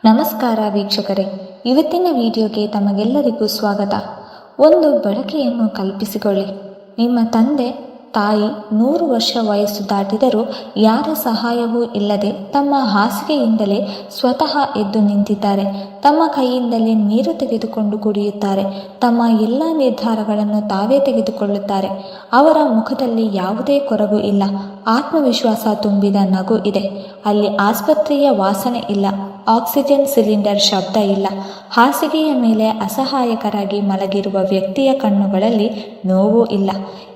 ನಮಸ್ಕಾರ ವೀಕ್ಷಕರೇ, ಇವತ್ತಿನ ವಿಡಿಯೋಗೆ ತಮಗೆಲ್ಲರಿಗೂ ಸ್ವಾಗತ. ಒಂದು ಬಳಕೆಯನ್ನು ಕಲ್ಪಿಸಿಕೊಳ್ಳಿ. ನಿಮ್ಮ ತಂದೆ ತಾಯಿ 100 ವರ್ಷ ವಯಸ್ಸು ದಾಟಿದರೂ ಯಾರ ಸಹಾಯವೂ ಇಲ್ಲದೆ ತಮ್ಮ ಹಾಸಿಗೆಯಿಂದಲೇ ಸ್ವತಃ ಎದ್ದು ನಿಂತಿದ್ದಾರೆ. ತಮ್ಮ ಕೈಯಿಂದಲೇ ನೀರು ತೆಗೆದುಕೊಂಡು ಕುಡಿಯುತ್ತಾರೆ. ತಮ್ಮ ಎಲ್ಲ ನಿರ್ಧಾರಗಳನ್ನು ತಾವೇ ತೆಗೆದುಕೊಳ್ಳುತ್ತಾರೆ. ಅವರ ಮುಖದಲ್ಲಿ ಯಾವುದೇ ಕೊರಗು ಇಲ್ಲ, ಆತ್ಮವಿಶ್ವಾಸ ತುಂಬಿದ ನಗು ಇದೆ. ಅಲ್ಲಿ ಆಸ್ಪತ್ರೆಯ ವಾಸನೆ ಇಲ್ಲ, ಆಕ್ಸಿಜನ್ ಸಿಲಿಂಡರ್ ಶಬ್ದ ಇಲ್ಲ. ಹಾಸಿಗೆಯ ಮೇಲೆ ಅಸಹಾಯಕರಾಗಿ ಮಲಗಿರುವ ವ್ಯಕ್ತಿಯ ಕಣ್ಣುಗಳಲ್ಲಿ ನೋವೂ ಇಲ್ಲ.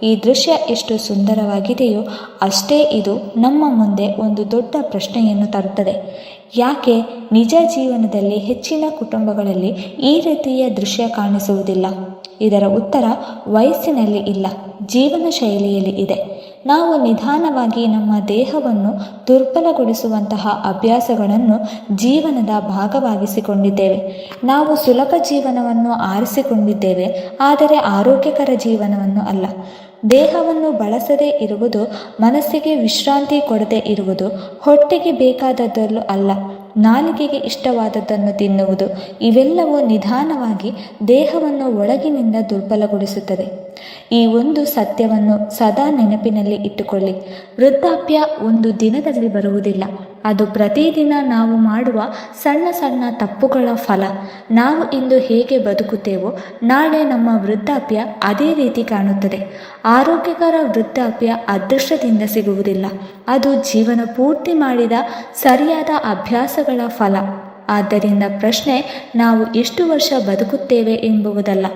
ಈ ದೃಶ್ಯ ಎಷ್ಟು ಸುಂದರವಾಗಿದೆಯೋ ಅಷ್ಟೇ ಇದು ನಮ್ಮ ಮುಂದೆ ಒಂದು ದೊಡ್ಡ ಪ್ರಶ್ನೆಯನ್ನು ತರುತ್ತದೆ. ಯಾಕೆ ನಿಜ ಜೀವನದಲ್ಲಿ ಹೆಚ್ಚಿನ ಕುಟುಂಬಗಳಲ್ಲಿ ಈ ರೀತಿಯ ದೃಶ್ಯ ಕಾಣಿಸುವುದಿಲ್ಲ? ಇದರ ಉತ್ತರ ವಯಸ್ಸಿನಲ್ಲಿ ಇಲ್ಲ, ಜೀವನ ಶೈಲಿಯಲ್ಲಿ ಇದೆ. ನಾವು ನಿಧಾನವಾಗಿ ನಮ್ಮ ದೇಹವನ್ನು ದುರ್ಬಲಗೊಳಿಸುವಂತಹ ಅಭ್ಯಾಸಗಳನ್ನು ಜೀವನದ ಭಾಗವಾಗಿಸಿಕೊಂಡಿದ್ದೇವೆ. ನಾವು ಸುಲಭ ಜೀವನವನ್ನು ಆರಿಸಿಕೊಂಡಿದ್ದೇವೆ, ಆದರೆ ಆರೋಗ್ಯಕರ ಜೀವನವನ್ನು ಅಲ್ಲ. ದೇಹವನ್ನು ಬಳಸದೇ ಇರುವುದು, ಮನಸ್ಸಿಗೆ ವಿಶ್ರಾಂತಿ ಕೊಡದೇ ಇರುವುದು, ಹೊಟ್ಟೆಗೆ ಬೇಕಾದದ್ದನ್ನು ಅಲ್ಲ, ನಾಲಿಗೆಗೆ ಇಷ್ಟವಾದದ್ದನ್ನು ತಿನ್ನುವುದು, ಇವೆಲ್ಲವೂ ನಿಧಾನವಾಗಿ ದೇಹವನ್ನು ಒಳಗಿನಿಂದ ದುರ್ಬಲಗೊಳಿಸುತ್ತದೆ. ಈ ಒಂದು ಸತ್ಯವನ್ನು ಸದಾ ನೆನಪಿನಲ್ಲಿ ಇಟ್ಟುಕೊಳ್ಳಿ. ವೃದ್ಧಾಪ್ಯ ಒಂದು ದಿನದಲ್ಲಿ ಬರುವುದಿಲ್ಲ, ಅದು ಪ್ರತಿದಿನ ನಾವು ಮಾಡುವ ಸಣ್ಣ ಸಣ್ಣ ತಪ್ಪುಗಳ ಫಲ. ನಾವು ಇಂದು ಹೇಗೆ ಬದುಕುತ್ತೇವೋ ನಾಳೆ ನಮ್ಮ ವೃದ್ಧಾಪ್ಯ ಅದೇ ರೀತಿ ಕಾಣುತ್ತದೆ. ಆರೋಗ್ಯಕರ ವೃದ್ಧಾಪ್ಯ ಅದೃಷ್ಟದಿಂದ ಸಿಗುವುದಿಲ್ಲ, ಅದು ಜೀವನ ಪೂರ್ತಿ ಮಾಡಿದ ಸರಿಯಾದ ಅಭ್ಯಾಸಗಳ ಫಲ. ಆದ್ದರಿಂದ ಪ್ರಶ್ನೆ ನಾವು ಎಷ್ಟು ವರ್ಷ ಬದುಕುತ್ತೇವೆ ಎಂಬುವುದಲ್ಲ.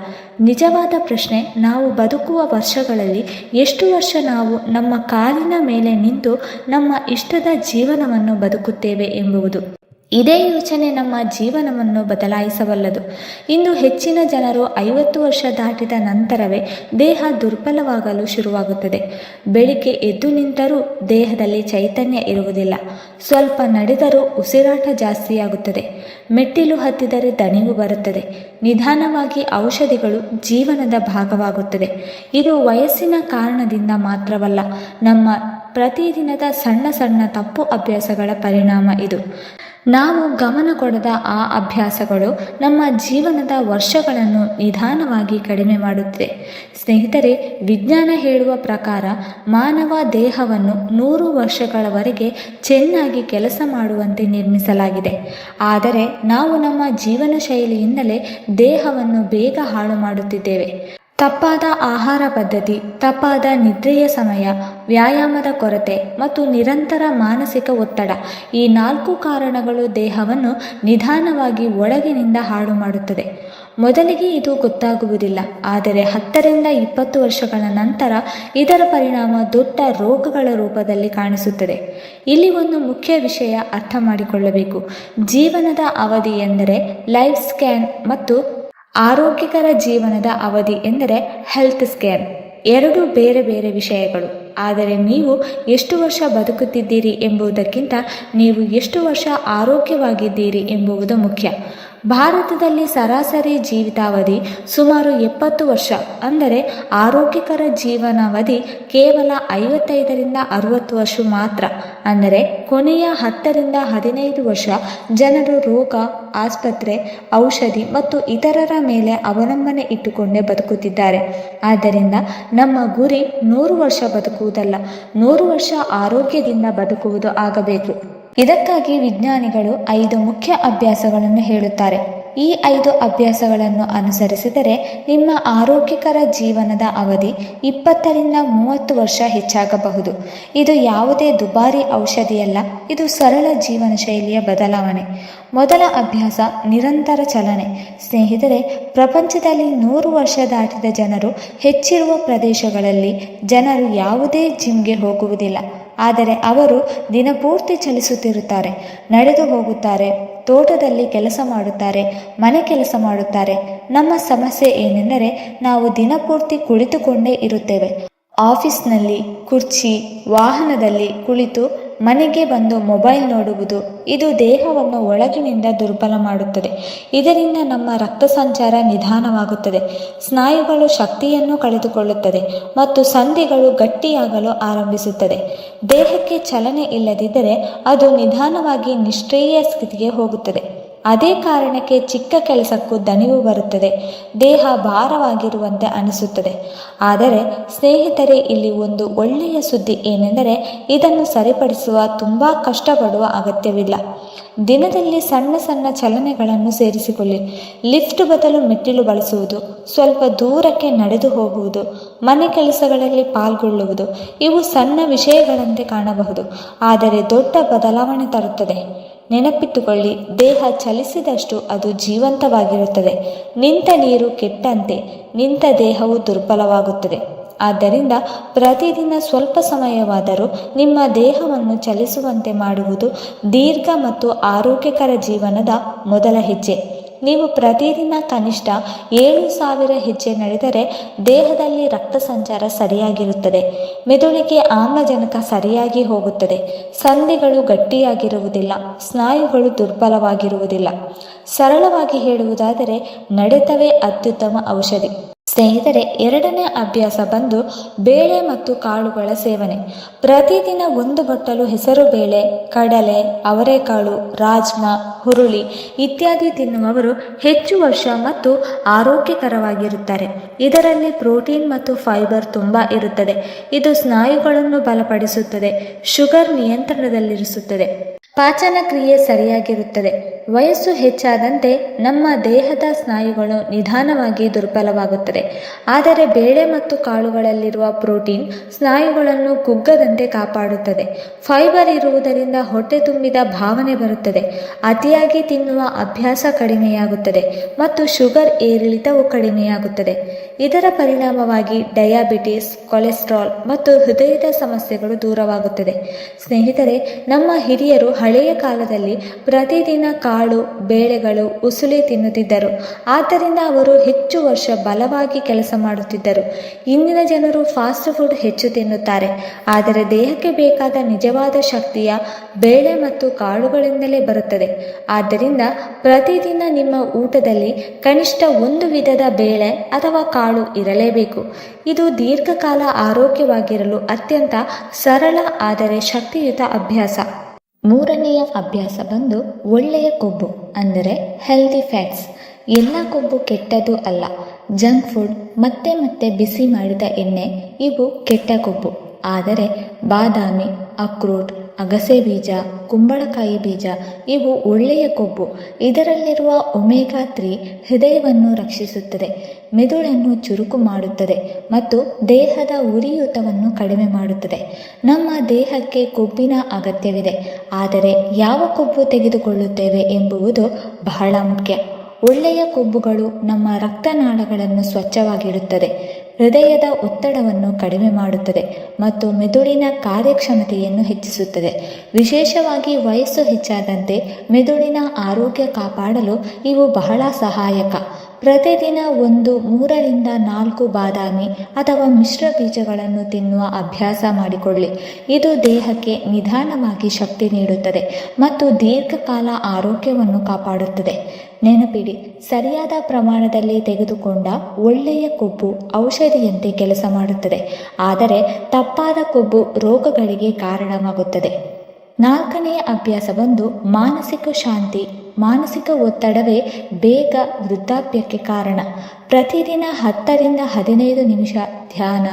ನಿಜವಾದ ಪ್ರಶ್ನೆ ನಾವು ಬದುಕುವ ವರ್ಷಗಳಲ್ಲಿ ಎಷ್ಟು ವರ್ಷ ನಾವು ನಮ್ಮ ಕಾಲಿನ ಮೇಲೆ ನಿಂತು ನಮ್ಮ ಇಷ್ಟದ ಜೀವನವನ್ನು ಬದುಕುತ್ತೇವೆ ಎಂಬುವುದು. ಇದೇ ಯೋಚನೆ ನಮ್ಮ ಜೀವನವನ್ನು ಬದಲಾಯಿಸಬಲ್ಲದು. ಇಂದು ಹೆಚ್ಚಿನ ಜನರು 50 ವರ್ಷ ದಾಟಿದ ನಂತರವೇ ದೇಹ ದುರ್ಬಲವಾಗಲು ಶುರುವಾಗುತ್ತದೆ. ಬೆಳಿಗ್ಗೆ ಎದ್ದು ನಿಂತರೂ ದೇಹದಲ್ಲಿ ಚೈತನ್ಯ ಇರುವುದಿಲ್ಲ. ಸ್ವಲ್ಪ ನಡೆದರೂ ಉಸಿರಾಟ ಜಾಸ್ತಿಯಾಗುತ್ತದೆ. ಮೆಟ್ಟಿಲು ಹತ್ತಿದರೆ ದಣಿವು ಬರುತ್ತದೆ. ನಿಧಾನವಾಗಿ ಔಷಧಿಗಳು ಜೀವನದ ಭಾಗವಾಗುತ್ತದೆ. ಇದು ವಯಸ್ಸಿನ ಕಾರಣದಿಂದ ಮಾತ್ರವಲ್ಲ, ನಮ್ಮ ಪ್ರತಿದಿನದ ಸಣ್ಣ ಸಣ್ಣ ತಪ್ಪು ಅಭ್ಯಾಸಗಳ ಪರಿಣಾಮ ಇದು. ನಾವು ಗಮನ ಕೊಡದ ಆ ಅಭ್ಯಾಸಗಳು ನಮ್ಮ ಜೀವನದ ವರ್ಷಗಳನ್ನು ನಿಧಾನವಾಗಿ ಕಡಿಮೆ ಮಾಡುತ್ತದೆ. ಸ್ನೇಹಿತರೆ, ವಿಜ್ಞಾನ ಹೇಳುವ ಪ್ರಕಾರ ಮಾನವ ದೇಹವನ್ನು 100 ವರ್ಷಗಳವರೆಗೆ ಚೆನ್ನಾಗಿ ಕೆಲಸ ಮಾಡುವಂತೆ ನಿರ್ಮಿಸಲಾಗಿದೆ. ಆದರೆ ನಾವು ನಮ್ಮ ಜೀವನ ಶೈಲಿಯಿಂದಲೇ ದೇಹವನ್ನು ಬೇಗ ಹಾಳು ಮಾಡುತ್ತಿದ್ದೇವೆ. ತಪ್ಪಾದ ಆಹಾರ ಪದ್ಧತಿ, ತಪ್ಪಾದ ನಿದ್ರೆಯ ಸಮಯ, ವ್ಯಾಯಾಮದ ಕೊರತೆ ಮತ್ತು ನಿರಂತರ ಮಾನಸಿಕ ಒತ್ತಡ, ಈ 4 ಕಾರಣಗಳು ದೇಹವನ್ನು ನಿಧಾನವಾಗಿ ಒಳಗಿನಿಂದ ಹಾಳು ಮಾಡುತ್ತದೆ. ಮೊದಲಿಗೆ ಇದು ಗೊತ್ತಾಗುವುದಿಲ್ಲ, ಆದರೆ 10 ರಿಂದ 20 ವರ್ಷಗಳ ನಂತರ ಇದರ ಪರಿಣಾಮ ದೊಡ್ಡ ರೋಗಗಳ ರೂಪದಲ್ಲಿ ಕಾಣಿಸುತ್ತದೆ. ಇಲ್ಲಿ ಒಂದು ಮುಖ್ಯ ವಿಷಯ ಅರ್ಥ ಮಾಡಿಕೊಳ್ಳಬೇಕು. ಜೀವನದ ಅವಧಿ ಎಂದರೆ ಲೈಫ್ ಸ್ಕ್ಯಾನ್ ಮತ್ತು ಆರೋಗ್ಯಕರ ಜೀವನದ ಅವಧಿ ಎಂದರೆ ಹೆಲ್ತ್ ಸ್ಕ್ಯಾನ್. ಎರಡು ಬೇರೆ ಬೇರೆ ವಿಷಯಗಳು. ಆದರೆ ನೀವು ಎಷ್ಟು ವರ್ಷ ಬದುಕುತ್ತಿದ್ದೀರಿ ಎಂಬುದಕ್ಕಿಂತ ನೀವು ಎಷ್ಟು ವರ್ಷ ಆರೋಗ್ಯವಾಗಿದ್ದೀರಿ ಎಂಬುದು ಮುಖ್ಯ. ಭಾರತದಲ್ಲಿ ಸರಾಸರಿ ಜೀವಿತಾವಧಿ ಸುಮಾರು 70 ವರ್ಷ. ಅಂದರೆ ಆರೋಗ್ಯಕರ ಜೀವನಾವಧಿ ಕೇವಲ 55 ರಿಂದ 60 ವರ್ಷ ಮಾತ್ರ. ಅಂದರೆ ಕೊನೆಯ 10 ರಿಂದ 15 ವರ್ಷ ಜನರು ರೋಗ, ಆಸ್ಪತ್ರೆ, ಔಷಧಿ ಮತ್ತು ಇತರರ ಮೇಲೆ ಅವಲಂಬನೆ ಇಟ್ಟುಕೊಂಡೇ ಬದುಕುತ್ತಿದ್ದಾರೆ. ಆದ್ದರಿಂದ ನಮ್ಮ ಗುರಿ 100 ವರ್ಷ ಬದುಕುವುದಲ್ಲ, 100 ವರ್ಷ ಆರೋಗ್ಯದಿಂದ ಬದುಕುವುದು ಆಗಬೇಕು. ಇದಕ್ಕಾಗಿ ವಿಜ್ಞಾನಿಗಳು 5 ಮುಖ್ಯ ಅಭ್ಯಾಸಗಳನ್ನು ಹೇಳುತ್ತಾರೆ. ಈ 5 ಅಭ್ಯಾಸಗಳನ್ನು ಅನುಸರಿಸಿದರೆ ನಿಮ್ಮ ಆರೋಗ್ಯಕರ ಜೀವನದ ಅವಧಿ 20 ರಿಂದ 30 ವರ್ಷ ಹೆಚ್ಚಾಗಬಹುದು. ಇದು ಯಾವುದೇ ದುಬಾರಿ ಔಷಧಿಯಲ್ಲ, ಇದು ಸರಳ ಜೀವನ ಶೈಲಿಯ ಬದಲಾವಣೆ. ಮೊದಲ ಅಭ್ಯಾಸ ನಿರಂತರ ಚಲನೆ. ಸ್ನೇಹಿತರೆ, ಪ್ರಪಂಚದಲ್ಲಿ 100 ವರ್ಷ ದಾಟಿದ ಜನರು ಹೆಚ್ಚಿರುವ ಪ್ರದೇಶಗಳಲ್ಲಿ ಜನರು ಯಾವುದೇ ಜಿಮ್ಗೆ ಹೋಗುವುದಿಲ್ಲ, ಆದರೆ ಅವರು ದಿನಪೂರ್ತಿ ಚಲಿಸುತ್ತಿರುತ್ತಾರೆ, ನಡೆದು ಹೋಗುತ್ತಾರೆ, ತೋಟದಲ್ಲಿ ಕೆಲಸ ಮಾಡುತ್ತಾರೆ, ಮನೆ ಕೆಲಸ ಮಾಡುತ್ತಾರೆ. ನಮ್ಮ ಸಮಸ್ಯೆ ಏನೆಂದರೆ ನಾವು ದಿನಪೂರ್ತಿ ಕುಳಿತುಕೊಂಡೇ ಇರುತ್ತೇವೆ. ಆಫೀಸ್ನಲ್ಲಿ ಕುರ್ಚಿ, ವಾಹನದಲ್ಲಿ ಕುಳಿತು ಮನೆಗೆ ಬಂದು ಮೊಬೈಲ್ ನೋಡುವುದು. ಇದು ದೇಹವನ್ನು ಒಳಗಿನಿಂದ ದುರ್ಬಲ ಮಾಡುತ್ತದೆ. ಇದರಿಂದ ನಮ್ಮ ರಕ್ತ ಸಂಚಾರ ನಿಧಾನವಾಗುತ್ತದೆ, ಸ್ನಾಯುಗಳು ಶಕ್ತಿಯನ್ನು ಕಳೆದುಕೊಳ್ಳುತ್ತದೆ ಮತ್ತು ಸಂಧಿಗಳು ಗಟ್ಟಿಯಾಗಲು ಆರಂಭಿಸುತ್ತದೆ. ದೇಹಕ್ಕೆ ಚಲನೆ ಇಲ್ಲದಿದ್ದರೆ ಅದು ನಿಧಾನವಾಗಿ ನಿಷ್ಕ್ರಿಯ ಸ್ಥಿತಿಗೆ ಹೋಗುತ್ತದೆ. ಅದೇ ಕಾರಣಕ್ಕೆ ಚಿಕ್ಕ ಕೆಲಸಕ್ಕೂ ದಣಿವು ಬರುತ್ತದೆ, ದೇಹ ಭಾರವಾಗಿರುವಂತೆ ಅನಿಸುತ್ತದೆ. ಆದರೆ ಸ್ನೇಹಿತರೆ, ಇಲ್ಲಿ ಒಂದು ಒಳ್ಳೆಯ ಸುದ್ದಿ ಏನೆಂದರೆ ಇದನ್ನು ಸರಿಪಡಿಸುವ ತುಂಬ ಕಷ್ಟಪಡುವ ಅಗತ್ಯವಿಲ್ಲ. ದಿನದಲ್ಲಿ ಸಣ್ಣ ಸಣ್ಣ ಚಲನೆಗಳನ್ನು ಸೇರಿಸಿಕೊಳ್ಳಿ. ಲಿಫ್ಟ್ ಬದಲು ಮೆಟ್ಟಿಲು ಬಳಸುವುದು, ಸ್ವಲ್ಪ ದೂರಕ್ಕೆ ನಡೆದು ಹೋಗುವುದು, ಮನೆ ಕೆಲಸಗಳಲ್ಲಿ ಪಾಲ್ಗೊಳ್ಳುವುದು, ಇವು ಸಣ್ಣ ವಿಷಯಗಳಂತೆ ಕಾಣಬಹುದು, ಆದರೆ ದೊಡ್ಡ ಬದಲಾವಣೆ ತರುತ್ತದೆ. ನೆನಪಿಟ್ಟುಕೊಳ್ಳಿ, ದೇಹ ಚಲಿಸಿದಷ್ಟು ಅದು ಜೀವಂತವಾಗಿರುತ್ತದೆ. ನಿಂತ ನೀರು ಕೆಟ್ಟಂತೆ ನಿಂತ ದೇಹವು ದುರ್ಬಲವಾಗುತ್ತದೆ. ಆದ್ದರಿಂದ ಪ್ರತಿದಿನ ಸ್ವಲ್ಪ ಸಮಯವಾದರೂ ನಿಮ್ಮ ದೇಹವನ್ನು ಚಲಿಸುವಂತೆ ಮಾಡುವುದು ದೀರ್ಘ ಮತ್ತು ಆರೋಗ್ಯಕರ ಜೀವನದ ಮೊದಲ ಹೆಜ್ಜೆ. ನೀವು ಪ್ರತಿದಿನ ಕನಿಷ್ಠ 7,000 ಹೆಜ್ಜೆ ನಡೆದರೆ ದೇಹದಲ್ಲಿ ರಕ್ತ ಸಂಚಾರ ಸರಿಯಾಗಿರುತ್ತದೆ, ಮೆದುಳಿಗೆ ಆಮ್ಲಜನಕ ಸರಿಯಾಗಿ ಹೋಗುತ್ತದೆ, ಸಂಧಿಗಳು ಗಟ್ಟಿಯಾಗಿರುವುದಿಲ್ಲ, ಸ್ನಾಯುಗಳು ದುರ್ಬಲವಾಗಿರುವುದಿಲ್ಲ. ಸರಳವಾಗಿ ಹೇಳುವುದಾದರೆ ನಡೆತವೇ ಅತ್ಯುತ್ತಮ ಔಷಧಿ. ಸ್ನೇಹಿತರೆ, ಎರಡನೇ ಅಭ್ಯಾಸ ಬಂದು ಬೇಳೆ ಮತ್ತು ಕಾಳುಗಳ ಸೇವನೆ. ಪ್ರತಿದಿನ 1 ಬಟ್ಟಲು ಹೆಸರು ಬೇಳೆ, ಕಡಲೆ, ಅವರೆಕಾಳು, ರಾಜ್ಮಾ, ಹುರುಳಿ ಇತ್ಯಾದಿ ತಿನ್ನುವವರು ಹೆಚ್ಚು ವರ್ಷ ಮತ್ತು ಆರೋಗ್ಯಕರವಾಗಿರುತ್ತಾರೆ. ಇದರಲ್ಲಿ ಪ್ರೋಟೀನ್ ಮತ್ತು ಫೈಬರ್ ತುಂಬ ಇರುತ್ತದೆ. ಇದು ಸ್ನಾಯುಗಳನ್ನು ಬಲಪಡಿಸುತ್ತದೆ, ಶುಗರ್ ನಿಯಂತ್ರಣದಲ್ಲಿರಿಸುತ್ತದೆ, ಪಾಚನ ಕ್ರಿಯೆ ಸರಿಯಾಗಿರುತ್ತದೆ. ವಯಸ್ಸು ಹೆಚ್ಚಾದಂತೆ ನಮ್ಮ ದೇಹದ ಸ್ನಾಯುಗಳು ನಿಧಾನವಾಗಿ ದುರ್ಬಲವಾಗುತ್ತದೆ. ಆದರೆ ಬೇಳೆ ಮತ್ತು ಕಾಳುಗಳಲ್ಲಿರುವ ಪ್ರೋಟೀನ್ ಸ್ನಾಯುಗಳನ್ನು ಕುಗ್ಗದಂತೆ ಕಾಪಾಡುತ್ತದೆ. ಫೈಬರ್ ಇರುವುದರಿಂದ ಹೊಟ್ಟೆ ತುಂಬಿದ ಭಾವನೆ ಬರುತ್ತದೆ. ಅತಿಯಾಗಿ ತಿನ್ನುವ ಅಭ್ಯಾಸ ಕಡಿಮೆಯಾಗುತ್ತದೆ ಮತ್ತು ಶುಗರ್ ಏರಿಳಿತವು ಕಡಿಮೆಯಾಗುತ್ತದೆ. ಇದರ ಪರಿಣಾಮವಾಗಿ ಡಯಾಬಿಟಿಸ್, ಕೊಲೆಸ್ಟ್ರಾಲ್ ಮತ್ತು ಹೃದಯದ ಸಮಸ್ಯೆಗಳು ದೂರವಾಗುತ್ತದೆ. ಸ್ನೇಹಿತರೆ, ನಮ್ಮ ಹಿರಿಯರು ಹಳೆಯ ಕಾಲದಲ್ಲಿ ಪ್ರತಿದಿನ ಕಾಳು, ಬೇಳೆಗಳು, ಉಸುಳಿ ತಿನ್ನುತ್ತಿದ್ದರು. ಆದ್ದರಿಂದ ಅವರು ಹೆಚ್ಚು ವರ್ಷ ಬಲವಾಗಿ ಕೆಲಸ ಮಾಡುತ್ತಿದ್ದರು. ಇಂದಿನ ಜನರು ಫಾಸ್ಟ್ ಫುಡ್ ಹೆಚ್ಚು ತಿನ್ನುತ್ತಾರೆ, ಆದರೆ ದೇಹಕ್ಕೆ ಬೇಕಾದ ನಿಜವಾದ ಶಕ್ತಿಯ ಬೇಳೆ ಮತ್ತು ಕಾಳುಗಳಿಂದಲೇ ಬರುತ್ತದೆ. ಆದ್ದರಿಂದ ಪ್ರತಿದಿನ ನಿಮ್ಮ ಊಟದಲ್ಲಿ ಕನಿಷ್ಠ 1 ವಿಧದ ಬೇಳೆ ಅಥವಾ ಕಾಳು ಇರಲೇಬೇಕು. ಇದು ದೀರ್ಘಕಾಲ ಆರೋಗ್ಯವಾಗಿರಲು ಅತ್ಯಂತ ಸರಳ ಆದರೆ ಶಕ್ತಿಯುತ ಅಭ್ಯಾಸ. ಮೂರನೆಯ ಅಭ್ಯಾಸ ಬಂದು ಒಳ್ಳೆಯ ಕೊಬ್ಬು ಅಂದರೆ ಹೆಲ್ದಿ ಫ್ಯಾಟ್ಸ್. ಎಲ್ಲ ಕೊಬ್ಬು ಕೆಟ್ಟದ್ದು ಅಲ್ಲ. ಜಂಕ್ ಫುಡ್, ಮತ್ತೆ ಮತ್ತೆ ಬಿಸಿ ಮಾಡಿದ ಎಣ್ಣೆ ಇವು ಕೆಟ್ಟ ಕೊಬ್ಬು. ಆದರೆ ಬಾದಾಮಿ, ಅಕ್ರೋಟ್, ಅಗಸೆ ಬೀಜ, ಕುಂಬಳಕಾಯಿ ಬೀಜ ಇವು ಒಳ್ಳೆಯ ಕೊಬ್ಬು. ಇದರಲ್ಲಿರುವ ಒಮೆಗಾ 3 ಹೃದಯವನ್ನು ರಕ್ಷಿಸುತ್ತದೆ, ಮೆದುಳನ್ನು ಚುರುಕು ಮಾಡುತ್ತದೆ ಮತ್ತು ದೇಹದ ಉರಿಯೂತವನ್ನು ಕಡಿಮೆ ಮಾಡುತ್ತದೆ. ನಮ್ಮ ದೇಹಕ್ಕೆ ಕೊಬ್ಬಿನ ಅಗತ್ಯವಿದೆ, ಆದರೆ ಯಾವ ಕೊಬ್ಬು ತೆಗೆದುಕೊಳ್ಳುತ್ತೇವೆ ಎಂಬುದು ಬಹಳ ಮುಖ್ಯ. ಒಳ್ಳೆಯ ಕೊಬ್ಬುಗಳು ನಮ್ಮ ರಕ್ತನಾಳಗಳನ್ನು ಸ್ವಚ್ಛವಾಗಿಡುತ್ತದೆ, ಹೃದಯದ ಒತ್ತಡವನ್ನು ಕಡಿಮೆ ಮಾಡುತ್ತದೆ ಮತ್ತು ಮೆದುಳಿನ ಕಾರ್ಯಕ್ಷಮತೆಯನ್ನು ಹೆಚ್ಚಿಸುತ್ತದೆ. ವಿಶೇಷವಾಗಿ ವಯಸ್ಸು ಹೆಚ್ಚಾದಂತೆ ಮೆದುಳಿನ ಆರೋಗ್ಯ ಕಾಪಾಡಲು ಇವು ಬಹಳ ಸಹಾಯಕ. ಪ್ರತಿದಿನ 3 ರಿಂದ 4 ಬಾದಾಮಿ ಅಥವಾ ಮಿಶ್ರ ಬೀಜಗಳನ್ನು ತಿನ್ನುವ ಅಭ್ಯಾಸ ಮಾಡಿಕೊಳ್ಳಿ. ಇದು ದೇಹಕ್ಕೆ ನಿಧಾನವಾಗಿ ಶಕ್ತಿ ನೀಡುತ್ತದೆ ಮತ್ತು ದೀರ್ಘಕಾಲ ಆರೋಗ್ಯವನ್ನು ಕಾಪಾಡುತ್ತದೆ. ನೆನಪಿಡಿ, ಸರಿಯಾದ ಪ್ರಮಾಣದಲ್ಲಿ ತೆಗೆದುಕೊಂಡ ಒಳ್ಳೆಯ ಕೊಬ್ಬು ಔಷಧಿಯಂತೆ ಕೆಲಸ ಮಾಡುತ್ತದೆ, ಆದರೆ ತಪ್ಪಾದ ಕೊಬ್ಬು ರೋಗಗಳಿಗೆ ಕಾರಣವಾಗುತ್ತದೆ. 4ನೇ ಅಭ್ಯಾಸ ಬಂದು ಮಾನಸಿಕ ಶಾಂತಿ. ಮಾನಸಿಕ ಒತ್ತಡವೇ ಬೇಗ ವೃದ್ಧಾಪ್ಯಕ್ಕೆ ಕಾರಣ. ಪ್ರತಿದಿನ 10 ರಿಂದ 15 ನಿಮಿಷ ಧ್ಯಾನ,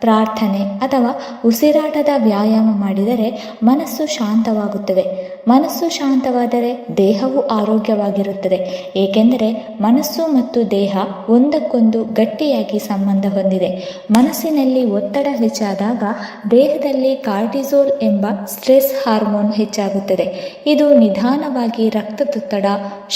ಪ್ರಾರ್ಥನೆ ಅಥವಾ ಉಸಿರಾಟದ ವ್ಯಾಯಾಮ ಮಾಡಿದರೆ ಮನಸ್ಸು ಶಾಂತವಾಗುತ್ತದೆ. ಮನಸ್ಸು ಶಾಂತವಾದರೆ ದೇಹವು ಆರೋಗ್ಯವಾಗಿರುತ್ತದೆ, ಏಕೆಂದರೆ ಮನಸ್ಸು ಮತ್ತು ದೇಹ ಒಂದಕ್ಕೊಂದು ಗಟ್ಟಿಯಾಗಿ ಸಂಬಂಧ ಹೊಂದಿದೆ. ಮನಸ್ಸಿನಲ್ಲಿ ಒತ್ತಡ ಹೆಚ್ಚಾದಾಗ ದೇಹದಲ್ಲಿ ಕಾರ್ಟಿಸೋಲ್ ಎಂಬ ಸ್ಟ್ರೆಸ್ ಹಾರ್ಮೋನ್ ಹೆಚ್ಚಾಗುತ್ತದೆ. ಇದು ನಿಧಾನವಾಗಿ ರಕ್ತದೊತ್ತಡ,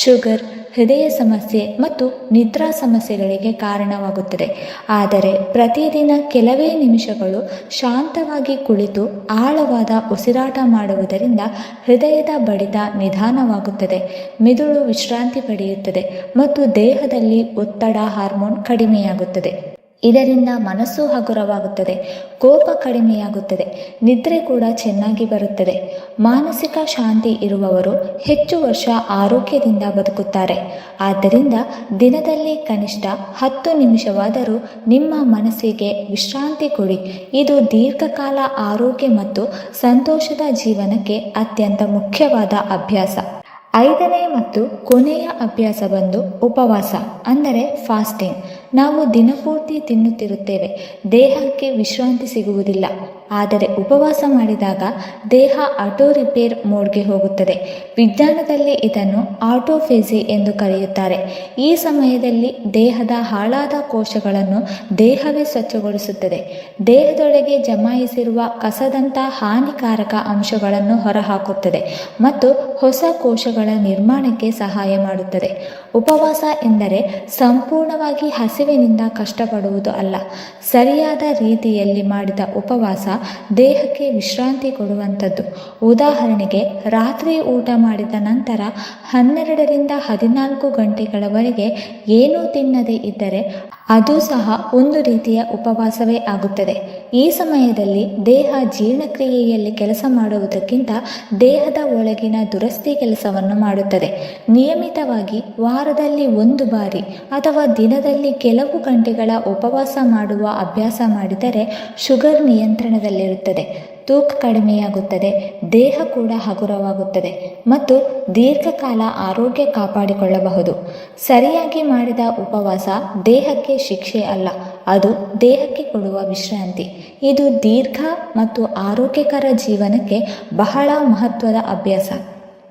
ಶುಗರ್, ಹೃದಯ ಸಮಸ್ಯೆ ಮತ್ತು ನಿದ್ರಾ ಸಮಸ್ಯೆಗಳಿಗೆ ಕಾರಣವಾಗುತ್ತದೆ. ಆದರೆ ಪ್ರತಿದಿನ ಕೆಲವೇ ನಿಮಿಷಗಳು ಶಾಂತವಾಗಿ ಕುಳಿತು ಆಳವಾದ ಉಸಿರಾಟ ಮಾಡುವುದರಿಂದ ಹೃದಯದ ಬಡಿತ ನಿಧಾನವಾಗುತ್ತದೆ, ಮೆದುಳು ವಿಶ್ರಾಂತಿ ಪಡೆಯುತ್ತದೆ ಮತ್ತು ದೇಹದಲ್ಲಿ ಒತ್ತಡ ಹಾರ್ಮೋನ್ ಕಡಿಮೆಯಾಗುತ್ತದೆ. ಇದರಿಂದ ಮನಸ್ಸು ಹಗುರವಾಗುತ್ತದೆ, ಕೋಪ ಕಡಿಮೆಯಾಗುತ್ತದೆ, ನಿದ್ರೆ ಕೂಡ ಚೆನ್ನಾಗಿ ಬರುತ್ತದೆ. ಮಾನಸಿಕ ಶಾಂತಿ ಇರುವವರು ಹೆಚ್ಚು ವರ್ಷ ಆರೋಗ್ಯದಿಂದ ಬದುಕುತ್ತಾರೆ. ಆದ್ದರಿಂದ ದಿನದಲ್ಲಿ ಕನಿಷ್ಠ 10 ನಿಮಿಷವಾದರೂ ನಿಮ್ಮ ಮನಸ್ಸಿಗೆ ವಿಶ್ರಾಂತಿ ಕೊಡಿ. ಇದು ದೀರ್ಘಕಾಲ ಆರೋಗ್ಯ ಮತ್ತು ಸಂತೋಷದ ಜೀವನಕ್ಕೆ ಅತ್ಯಂತ ಮುಖ್ಯವಾದ ಅಭ್ಯಾಸ. ಐದನೇ ಮತ್ತು ಕೊನೆಯ ಅಭ್ಯಾಸ ಬಂದು ಉಪವಾಸ ಅಂದರೆ ಫಾಸ್ಟಿಂಗ್. ನಾವು ದಿನಪೂರ್ತಿ ತಿನ್ನುತ್ತಿರುತ್ತೇವೆ, ದೇಹಕ್ಕೆ ವಿಶ್ರಾಂತಿ ಸಿಗುವುದಿಲ್ಲ. ಆದರೆ ಉಪವಾಸ ಮಾಡಿದಾಗ ದೇಹ ಆಟೋ ರಿಪೇರ್ ಮೋಡ್ಗೆ ಹೋಗುತ್ತದೆ. ವಿಜ್ಞಾನದಲ್ಲಿ ಇದನ್ನು ಆಟೋಫೇಜಿ ಎಂದು ಕರೆಯುತ್ತಾರೆ. ಈ ಸಮಯದಲ್ಲಿ ದೇಹದ ಹಾಳಾದ ಕೋಶಗಳನ್ನು ದೇಹವೇ ಸ್ವಚ್ಛಗೊಳಿಸುತ್ತದೆ. ದೇಹದೊಳಗೆ ಜಮಾಯಿಸಿರುವ ಕಸದಂಥ ಹಾನಿಕಾರಕ ಅಂಶಗಳನ್ನು ಹೊರಹಾಕುತ್ತದೆ ಮತ್ತು ಹೊಸ ಕೋಶಗಳ ನಿರ್ಮಾಣಕ್ಕೆ ಸಹಾಯ ಮಾಡುತ್ತದೆ. ಉಪವಾಸ ಎಂದರೆ ಸಂಪೂರ್ಣವಾಗಿ ಹಸಿವಿನಿಂದ ಕಷ್ಟಪಡುವುದು ಅಲ್ಲ. ಸರಿಯಾದ ರೀತಿಯಲ್ಲಿ ಮಾಡಿದ ಉಪವಾಸ ದೇಹಕ್ಕೆ ವಿಶ್ರಾಂತಿ ಕೊಡುವಂಥದ್ದು. ಉದಾಹರಣೆಗೆ, ರಾತ್ರಿ ಊಟ ಮಾಡಿದ ನಂತರ 12ರಿಂದ 14 ಗಂಟೆಗಳವರೆಗೆ ಏನೂ ತಿನ್ನದೇ ಇದ್ದರೆ ಅದು ಸಹ ಒಂದು ರೀತಿಯ ಉಪವಾಸವೇ ಆಗುತ್ತದೆ. ಈ ಸಮಯದಲ್ಲಿ ದೇಹ ಜೀರ್ಣಕ್ರಿಯೆಯಲ್ಲಿ ಕೆಲಸ ಮಾಡುವುದಕ್ಕಿಂತ ದೇಹದ ಒಳಗಿನ ದುರಸ್ತಿ ಕೆಲಸವನ್ನು ಮಾಡುತ್ತದೆ. ನಿಯಮಿತವಾಗಿ ವಾರದಲ್ಲಿ 1 ಬಾರಿ ಅಥವಾ ದಿನದಲ್ಲಿ ಕೆಲವು ಗಂಟೆಗಳ ಉಪವಾಸ ಮಾಡುವ ಅಭ್ಯಾಸ ಮಾಡಿದರೆ ಶುಗರ್ ನಿಯಂತ್ರಣದಲ್ಲಿರುತ್ತದೆ, ತೂಕ ಕಡಿಮೆಯಾಗುತ್ತದೆ, ದೇಹ ಕೂಡ ಹಗುರವಾಗುತ್ತದೆ ಮತ್ತು ದೀರ್ಘಕಾಲ ಆರೋಗ್ಯ ಕಾಪಾಡಿಕೊಳ್ಳಬಹುದು. ಸರಿಯಾಗಿ ಮಾಡಿದ ಉಪವಾಸ ದೇಹಕ್ಕೆ ಶಿಕ್ಷೆ ಅಲ್ಲ, ಅದು ದೇಹಕ್ಕೆ ಕೊಡುವ ವಿಶ್ರಾಂತಿ. ಇದು ದೀರ್ಘ ಮತ್ತು ಆರೋಗ್ಯಕರ ಜೀವನಕ್ಕೆ ಬಹಳ ಮಹತ್ವದ ಅಭ್ಯಾಸ.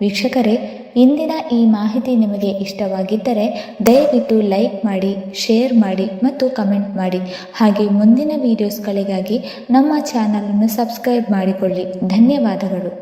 ವೀಕ್ಷಕರೇ, ಇಂದಿನ ಈ ಮಾಹಿತಿ ನಿಮಗೆ ಇಷ್ಟವಾಗಿದ್ದರೆ ದಯವಿಟ್ಟು ಲೈಕ್ ಮಾಡಿ, ಶೇರ್ ಮಾಡಿ ಮತ್ತು ಕಮೆಂಟ್ ಮಾಡಿ. ಹಾಗೆ ಮುಂದಿನ ವಿಡಿಯೋಸ್ಗಳಿಗಾಗಿ ನಮ್ಮ ಚಾನಲನ್ನು ಸಬ್ಸ್ಕ್ರೈಬ್ ಮಾಡಿಕೊಳ್ಳಿ. ಧನ್ಯವಾದಗಳು.